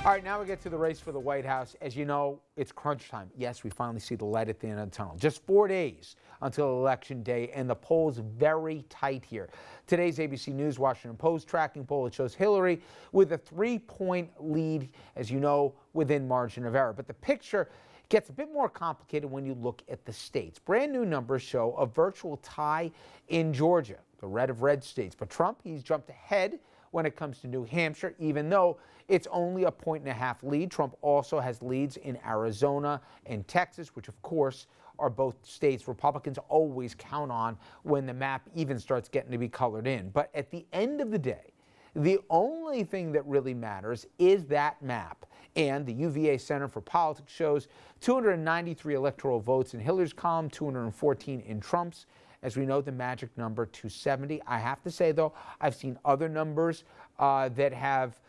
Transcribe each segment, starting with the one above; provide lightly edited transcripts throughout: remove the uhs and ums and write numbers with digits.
All right, now we get to the race for the White House. As you know, it's crunch time. Yes, we finally see the light at the end of the tunnel. Just 4 days until Election Day, and the poll's very tight here. Today's ABC News Washington Post tracking poll, it shows Hillary with a 3-point lead, as you know, within margin of error. But the picture gets a bit more complicated when you look at the states. Brand new numbers show a virtual tie in Georgia, the red of red states. But Trump, he's jumped ahead when it comes to New Hampshire, even though it's only a 1.5 lead. Trump also has leads in Arizona and Texas, which of course are both states Republicans always count on when the map even starts getting to be colored in. But at the end of the day, the only thing that really matters is that map. And the UVA Center for Politics shows 293 electoral votes in Hillary's column, 214 in Trump's. As we know, the magic number 270. I have to say, though, I've seen other numbers that have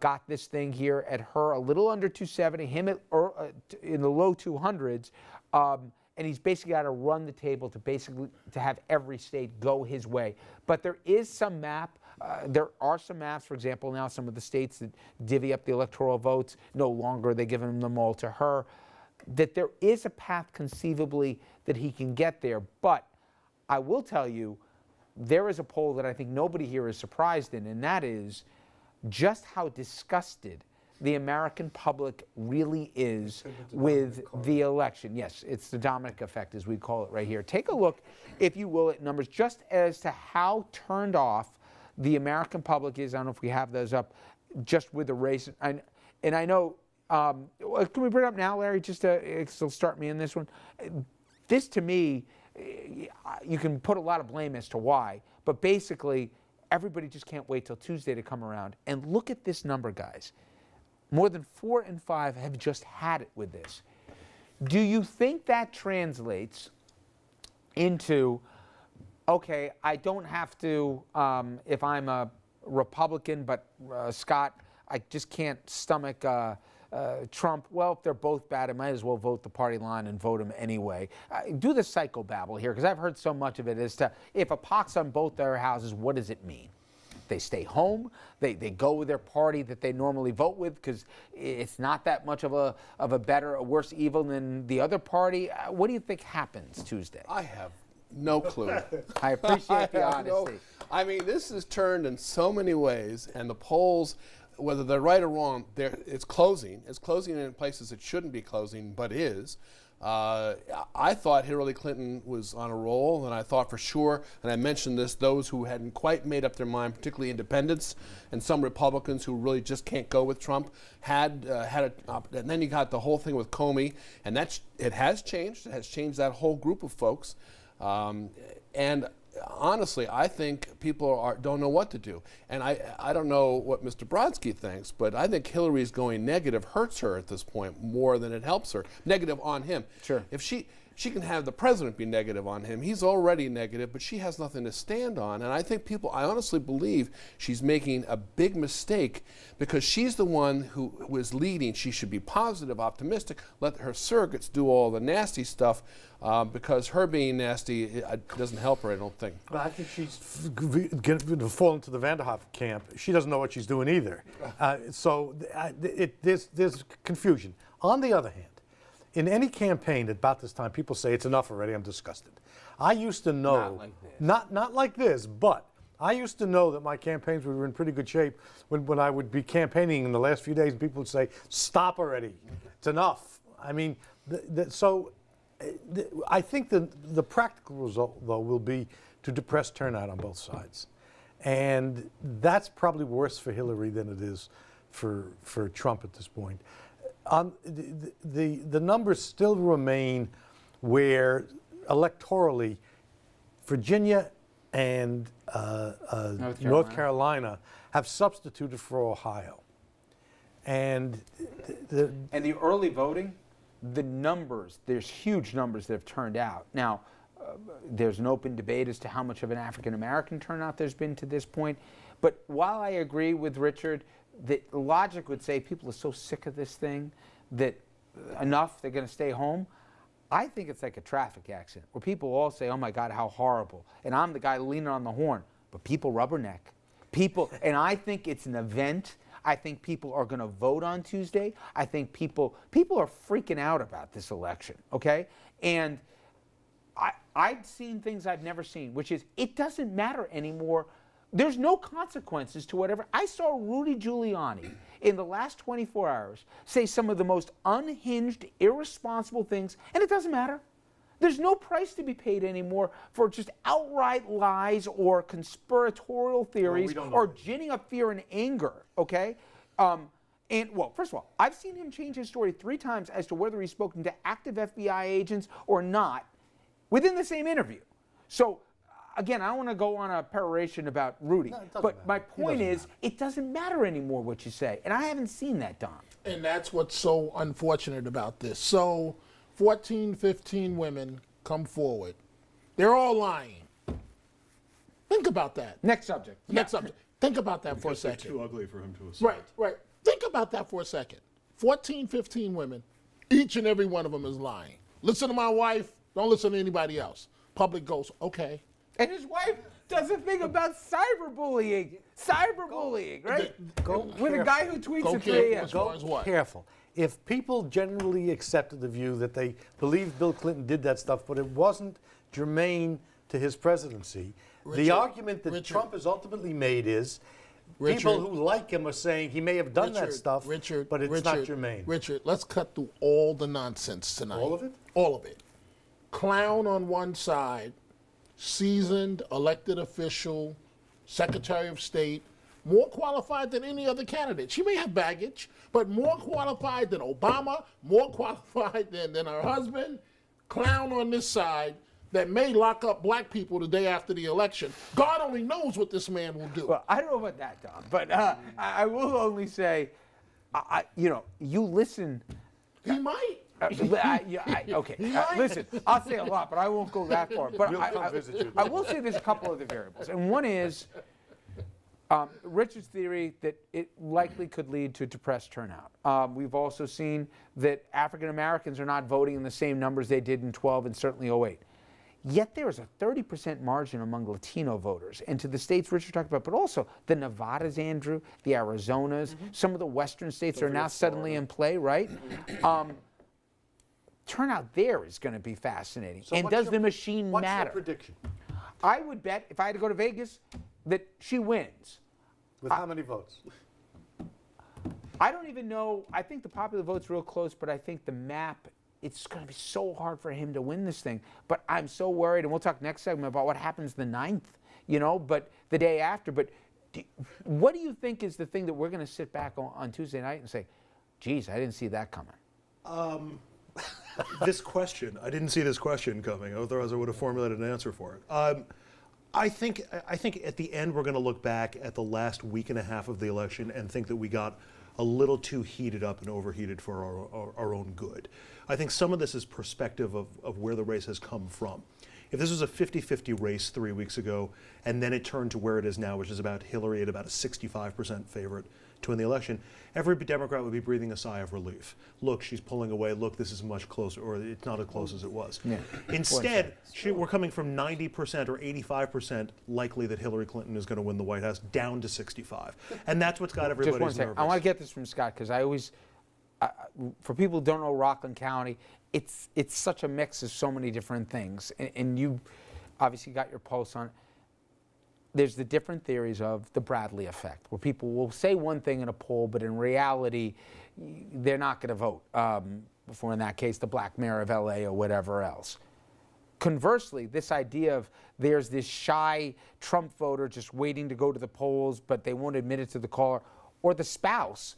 got this thing here at her a little under 270, him at, in the low 200s. And he's basically got to run the table to have every state go his way. But there is some map. There are some maps, for example, now some of the states that divvy up the electoral votes, no longer are they giving them all to her, that there is a path conceivably that he can get there. But I will tell you, there is a poll that I think nobody here is surprised in, and that is just how disgusted the American public really is with the election. Yes, it's the Dominic effect, as we call it right here. Take a look, if you will, at numbers just as to how turned off the American public is. I don't know if we have those up, just with the race. And I know, can we bring it up now, Larry, just to start me in this one? This, to me, you can put a lot of blame as to why, but basically everybody just can't wait till Tuesday to come around. And look at this number, guys. More than 4 in 5 have just had it with this. Do you think that translates into, okay, I don't have to, if I'm a Republican, but Scott, I just can't stomach Trump. Well, if they're both bad, I might as well vote the party line and vote him anyway. Do the psychobabble here, because I've heard so much of it as to, if a pox on both their houses, what does it mean? They stay home, they go with their party that they normally vote with, because it's not that much of a better, a worse evil than the other party. What do you think happens Tuesday? I have no clue. I appreciate the honesty. I mean, this is turned in so many ways, and the polls, whether they're right or wrong, it's closing. It's closing in places it shouldn't be closing, but is. I thought Hillary Clinton was on a roll, and I thought for sure, and I mentioned this, those who hadn't quite made up their mind, particularly independents and some Republicans who really just can't go with Trump, had and then you got the whole thing with Comey, and it has changed. It has changed that whole group of folks, and honestly, I think people don't know what to do. And I don't know what Mr. Brodsky thinks, but I think Hillary's going negative hurts her at this point more than it helps her. Negative on him. Sure. If she can have the president be negative on him. He's already negative, but she has nothing to stand on. And I think I honestly believe she's making a big mistake, because she's the one who is leading. She should be positive, optimistic, let her surrogates do all the nasty stuff, because her being nasty doesn't help her, I don't think. Well, I think she's going to fall into the Vanderhoff camp. She doesn't know what she's doing either. So there's confusion. On the other hand, in any campaign at about this time, people say it's enough already, I'm disgusted. I used to know, Not like this. Not like this, but I used to know that my campaigns were in pretty good shape when I would be campaigning in the last few days, and people would say, stop already, it's enough. I mean, I think the practical result, though, will be to depress turnout on both sides. And that's probably worse for Hillary than it is for Trump at this point. The numbers still remain where electorally Virginia and North Carolina have substituted for Ohio. And the early voting, the numbers, there's huge numbers that have turned out. Now, there's an open debate as to how much of an African-American turnout there's been to this point. But while I agree with Richard, the logic would say people are so sick of this thing that enough, they're going to stay home. I think it's like a traffic accident where people all say, oh my God, how horrible. And I'm the guy leaning on the horn, but people rubberneck. And I think it's an event. I think people are going to vote on Tuesday. I think people are freaking out about this election, okay? And I've seen things I've never seen, which is it doesn't matter anymore. There's no consequences to whatever. I saw Rudy Giuliani in the last 24 hours say some of the most unhinged, irresponsible things, and it doesn't matter. There's no price to be paid anymore for just outright lies or conspiratorial theories or ginning up fear and anger, okay? First of all, I've seen him change his story 3 times as to whether he's spoken to active FBI agents or not within the same interview. So, again, I don't want to go on a peroration about Rudy, but my point is it doesn't matter anymore what you say, and I haven't seen that, Don. And that's what's so unfortunate about this. So 14, 15 women come forward. They're all lying. Think about that. Next subject. Next subject. Think about that for a second. Too ugly for him to assume. Right. Think about that for a second. 14, 15 women, each and every one of them is lying. Listen to my wife, don't listen to anybody else. Public goes, okay. And his wife does a thing about cyberbullying. Cyberbullying, right? With a guy who tweets at 3 a.m. As far as what? Careful. If people generally accepted the view that they believe Bill Clinton did that stuff, but it wasn't germane to his presidency, the argument that Trump has ultimately made is people who like him are saying he may have done that stuff, but it's not germane. Richard, let's cut through all the nonsense tonight. All of it? All of it. Clown on one side, seasoned elected official, Secretary of State, more qualified than any other candidate. She may have baggage, but more qualified than Obama, more qualified than her husband. Clown on this side that may lock up black people the day after the election. God only knows what this man will do. Well, I don't know about that, Don, but I will only say, you listen. He might. Listen, I'll say a lot, but I won't go that far. But I will say there's a couple other variables, and one is Richard's theory that it likely could lead to depressed turnout. We've also seen that African Americans are not voting in the same numbers they did in 12 and certainly 08. Yet there is a 30% margin among Latino voters, and to the states Richard talked about, but also the Nevadas, Andrew, the Arizonas, some of the western states are now suddenly in play, right? Turnout there is going to be fascinating. So and does the machine what's matter? Your prediction? I would bet, if I had to go to Vegas, that she wins. With how many votes? I don't even know. I think the popular vote's real close, but I think the map, it's going to be so hard for him to win this thing. But I'm so worried, and we'll talk next segment about what happens the 9th, but the day after. But what do you think is the thing that we're going to sit back on Tuesday night and say, geez, I didn't see that coming? This question, I didn't see this question coming, otherwise I would have formulated an answer for it. I think at the end we're going to look back at the last week and a half of the election and think that we got a little too heated up and overheated for our own good. I think some of this is perspective of where the race has come from. If this was a 50-50 race 3 weeks ago, and then it turned to where it is now, which is about Hillary at about a 65% favorite to win the election, every Democrat would be breathing a sigh of relief. Look, she's pulling away. Look, this is much closer, or it's not as close as it was. Yeah. Instead, we're coming from 90% or 85% likely that Hillary Clinton is going to win the White House down to 65. And that's what's got everybody nervous. I want to get this from Scott, because I always, for people who don't know Rockland County, it's such a mix of so many different things. And you obviously got your pulse on it. There's the different theories of the Bradley effect, where people will say one thing in a poll, but in reality, they're not going to vote for, in that case, the black mayor of LA or whatever else. Conversely, this idea of there's this shy Trump voter just waiting to go to the polls, but they won't admit it to the caller, or the spouse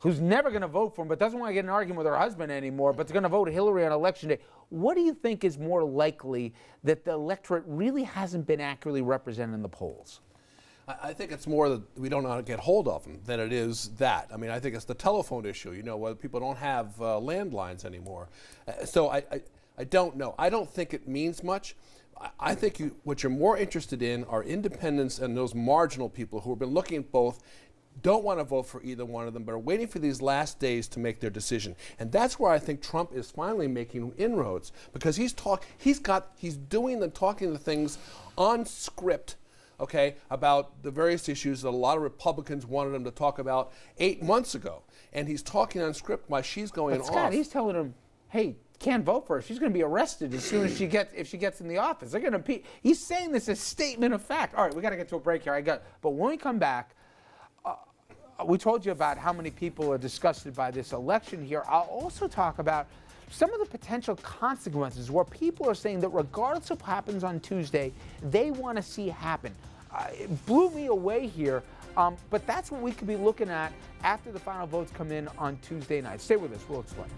who's never going to vote for him, but doesn't want to get in an argument with her husband anymore, but is going to vote Hillary on election day. What do you think is more likely that the electorate really hasn't been accurately represented in the polls? I think it's more that we don't know how to get hold of them than it is that. I mean, I think it's the telephone issue, whether people don't have landlines anymore. So I don't know. I don't think it means much. I think what you're more interested in are independents and those marginal people who have been looking at both, don't want to vote for either one of them, but are waiting for these last days to make their decision. And that's where I think Trump is finally making inroads, because he's doing the talking the things on script, okay, about the various issues that a lot of Republicans wanted him to talk about 8 months ago. And he's talking on script while she's going But off. Scott, he's telling him, hey, can't vote for her. She's going to be arrested as soon as she gets in the office. They're going to. He's saying this as a statement of fact. All right, we got to get to a break here. But when we come back, we told you about how many people are disgusted by this election here. I'll also talk about some of the potential consequences where people are saying that regardless of what happens on Tuesday, they want to see happen. It blew me away here, but that's what we could be looking at after the final votes come in on Tuesday night. Stay with us. We'll explain.